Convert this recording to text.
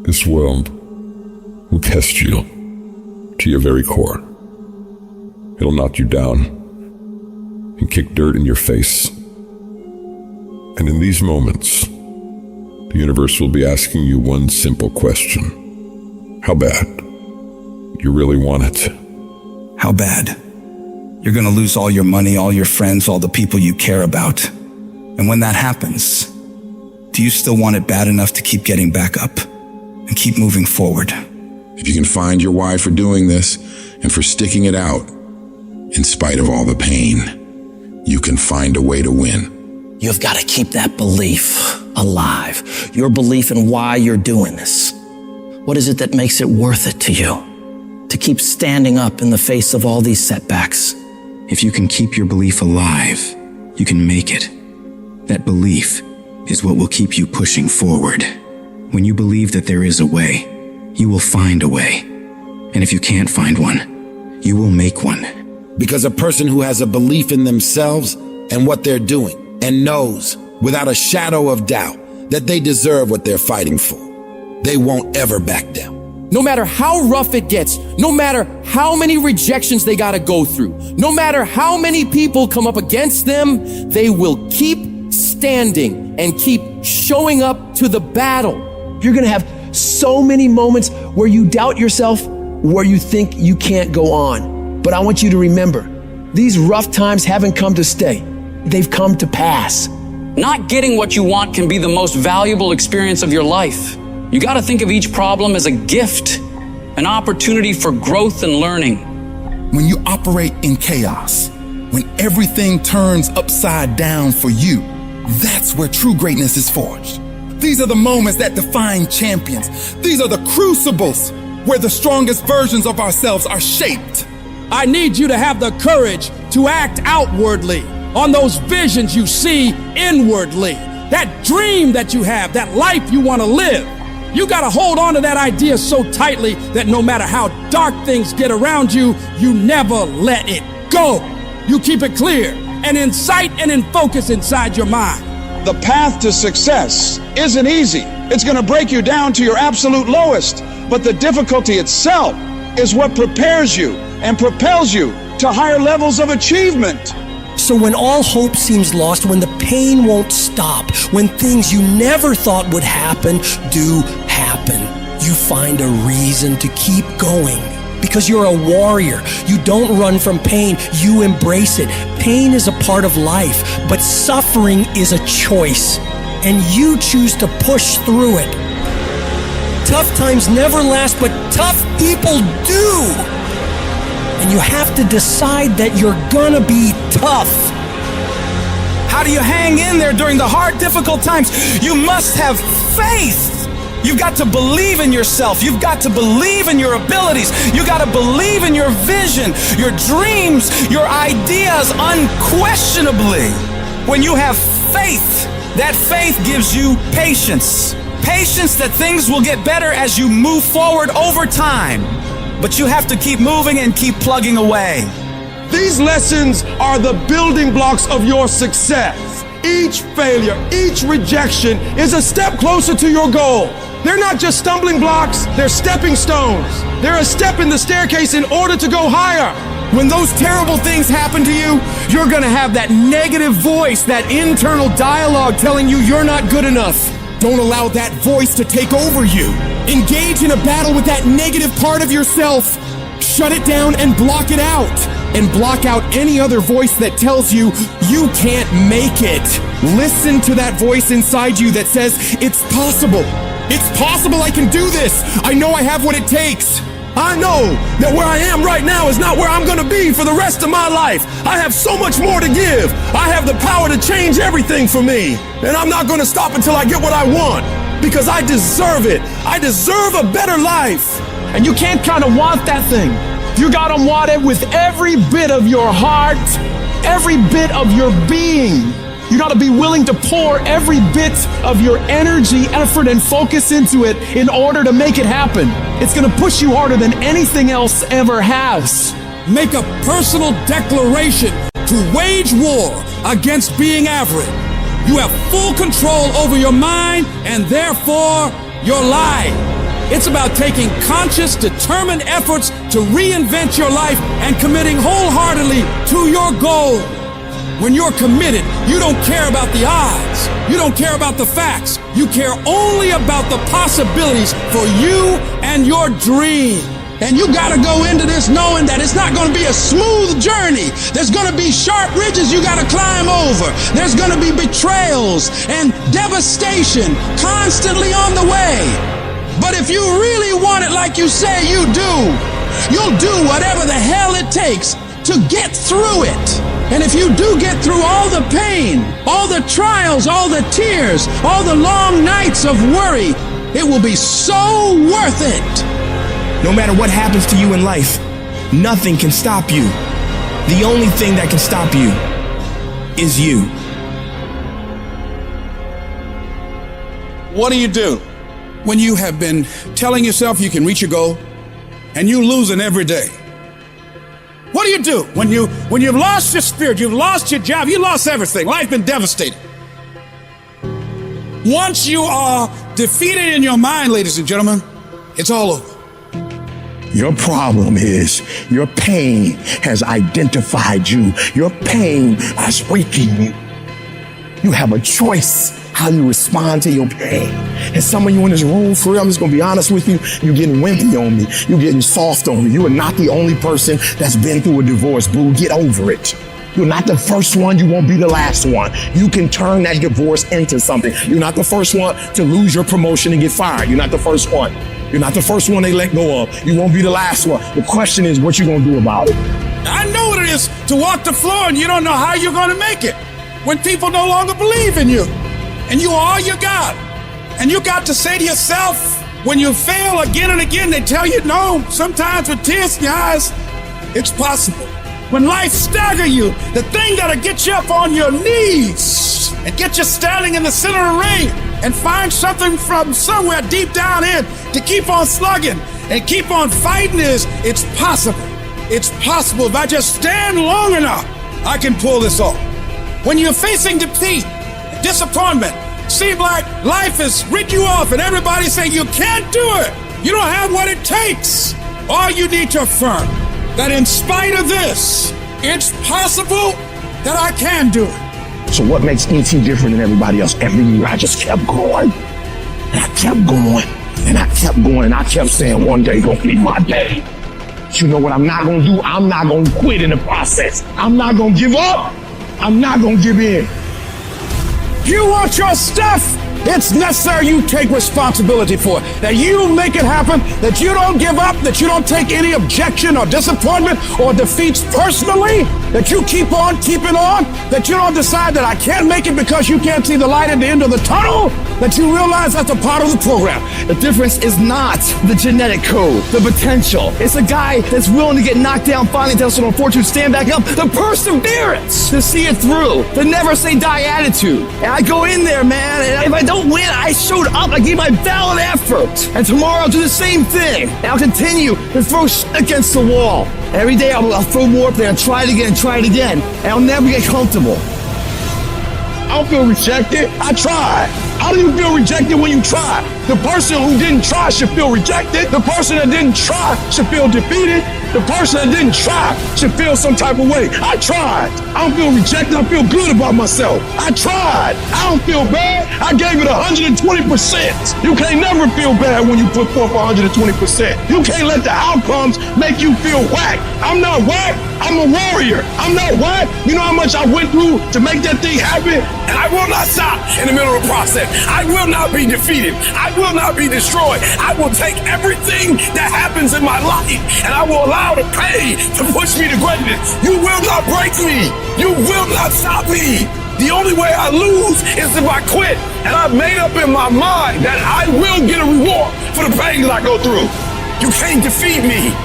This world will test you to your very core. It'll knock you down and kick dirt in your face. And in these moments, the universe will be asking you one simple question. How bad? You really want it? How bad? You're gonna lose all your money, all your friends, all the people you care about. And when that happens, do you still want it bad enough to keep getting back up and keep moving forward? If you can find your why for doing this and for sticking it out, in spite of all the pain, you can find a way to win. You've got to keep that belief alive. Your belief in why you're doing this. What is it that makes it worth it to you? To keep standing up in the face of all these setbacks. If you can keep your belief alive, you can make it. That belief is what will keep you pushing forward. When you believe that there is a way, you will find a way. And if you can't find one, you will make one. Because a person who has a belief in themselves and what they're doing and knows without a shadow of doubt that they deserve what they're fighting for, they won't ever back down. No matter how rough it gets, no matter how many rejections they gotta go through, no matter how many people come up against them, they will keep standing and keep showing up to the battle. You're gonna have so many moments where you doubt yourself, where you think you can't go on. But I want you to remember, these rough times haven't come to stay. They've come to pass. Not getting what you want can be the most valuable experience of your life. You got to think of each problem as a gift, an opportunity for growth and learning. When you operate in chaos, when everything turns upside down for you, that's where true greatness is forged. These are the moments that define champions. These are the crucibles where the strongest versions of ourselves are shaped. I need you to have the courage to act outwardly on those visions you see inwardly. That dream that you have, that life you want to live. You got to hold on to that idea so tightly that no matter how dark things get around you, you never let it go. You keep it clear and in sight and in focus inside your mind. The path to success isn't easy. It's going to break you down to your absolute lowest. But the difficulty itself is what prepares you and propels you to higher levels of achievement. So when all hope seems lost, when the pain won't stop, when things you never thought would happen do happen, you find a reason to keep going. Because you're a warrior. You don't run from pain, you embrace it. Pain is a part of life, but suffering is a choice. And you choose to push through it. Tough times never last, but tough people do. And you have to decide that you're gonna be tough. How do you hang in there during the hard, difficult times? You must have faith. You've got to believe in yourself. You've got to believe in your abilities. You got to believe in your vision, your dreams, your ideas unquestionably. When you have faith, that faith gives you patience. Patience that things will get better as you move forward over time. But you have to keep moving and keep plugging away. These lessons are the building blocks of your success. Each failure, each rejection is a step closer to your goal. They're not just stumbling blocks, they're stepping stones. They're a step in the staircase in order to go higher. When those terrible things happen to you, you're gonna have that negative voice, that internal dialogue telling you you're not good enough. Don't allow that voice to take over you. Engage in a battle with that negative part of yourself. Shut it down and block it out. And block out any other voice that tells you you can't make it. Listen to that voice inside you that says, it's possible. It's possible I can do this. I know I have what it takes. I know that where I am right now is not where I'm gonna be for the rest of my life. I have so much more to give. I have the power to change everything for me. And I'm not gonna stop until I get what I want. Because I deserve it. I deserve a better life. And you can't kind of want that thing. You gotta want it with every bit of your heart, every bit of your being. You gotta be willing to pour every bit of your energy, effort, and focus into it in order to make it happen. It's gonna push you harder than anything else ever has. Make a personal declaration to wage war against being average. You have full control over your mind and therefore your lie. It's about taking conscious, determined efforts to reinvent your life and committing wholeheartedly to your goal. When you're committed, you don't care about the odds. You don't care about the facts. You care only about the possibilities for you and your dream. And you gotta go into this knowing that it's not gonna be a smooth journey. There's gonna be sharp ridges you gotta climb over. There's gonna be betrayals and devastation constantly on the way. But if you really want it like you say you do, you'll do whatever the hell it takes to get through it. And if you do get through all the pain, all the trials, all the tears, all the long nights of worry, it will be so worth it. No matter what happens to you in life, nothing can stop you. The only thing that can stop you is you. What do you do when you have been telling yourself you can reach your goal and you're losing every day? What do you do when you've lost your spirit, you've lost your job, you lost everything, life's been devastated? Once you are defeated in your mind, ladies and gentlemen, it's all over. Your problem is your pain has identified you. Your pain is waking you. You have a choice how you respond to your pain. And some of you in this room, for real, I'm just gonna be honest with you, you're getting wimpy on me. You're getting soft on me. You are not the only person that's been through a divorce, boo. Get over it. You're not the first one. You won't be the last one. You can turn that divorce into something. You're not the first one to lose your promotion and get fired. You're not the first one. You're not the first one they let go of. You won't be the last one. The question is what you gonna do about it. I know what it is to walk the floor and you don't know how you're gonna make it. When people no longer believe in you and you are all you got. And you got to say to yourself, when you fail again and again, they tell you no, sometimes with tears in your eyes, it's possible. When life stagger you, the thing that'll get you up on your knees and get you standing in the center of the ring and find something from somewhere deep down in to keep on slugging and keep on fighting is, it's possible. It's possible. If I just stand long enough, I can pull this off. When you're facing defeat, disappointment, seem like life has written you off and everybody's saying you can't do it. You don't have what it takes. All you need to affirm that in spite of this, it's possible that I can do it. So what makes ET different than everybody else? Every year I just kept going. And I kept going. And I kept going. And I kept saying one day gonna be my day. But you know what I'm not gonna do? I'm not gonna quit in the process. I'm not gonna give up. I'm not gonna give in. You want your stuff? It's necessary you take responsibility for it, that you make it happen, that you don't give up, that you don't take any objection or disappointment or defeats personally, that you keep on keeping on, that you don't decide that I can't make it because you can't see the light at the end of the tunnel, that you realize that's a part of the program. The difference is not the genetic code, the potential. It's a guy that's willing to get knocked down, finally tested on fortune, stand back up, the perseverance to see it through, the never say die attitude. And I go in there, man, and if I don't win, I showed up, I gave my valid effort. And tomorrow I'll do the same thing. And I'll continue to throw shit against the wall. Every day I'll throw more up there and try it again. And I'll never get comfortable. I don't feel rejected. I tried. How do you feel rejected when you try? The person who didn't try should feel rejected. The person that didn't try should feel defeated. The person that didn't try should feel some type of way. I tried. I don't feel rejected. I feel good about myself. I tried. I don't feel bad. I gave it 120%. You can't never feel bad when you put forth 120%. You can't let the outcomes make you feel whack. I'm not whack. I'm a warrior. I'm not whack. You know how much I went through to make that thing happen? And I will not stop in the middle of the process. I will not be defeated. I will not be destroyed. I will take everything that happens in my life and I will allow the pain to push me to greatness. You will not break me. You will not stop me. The only way I lose is if I quit. And I've made up in my mind that I will get a reward for the pain that I go through. You can't defeat me.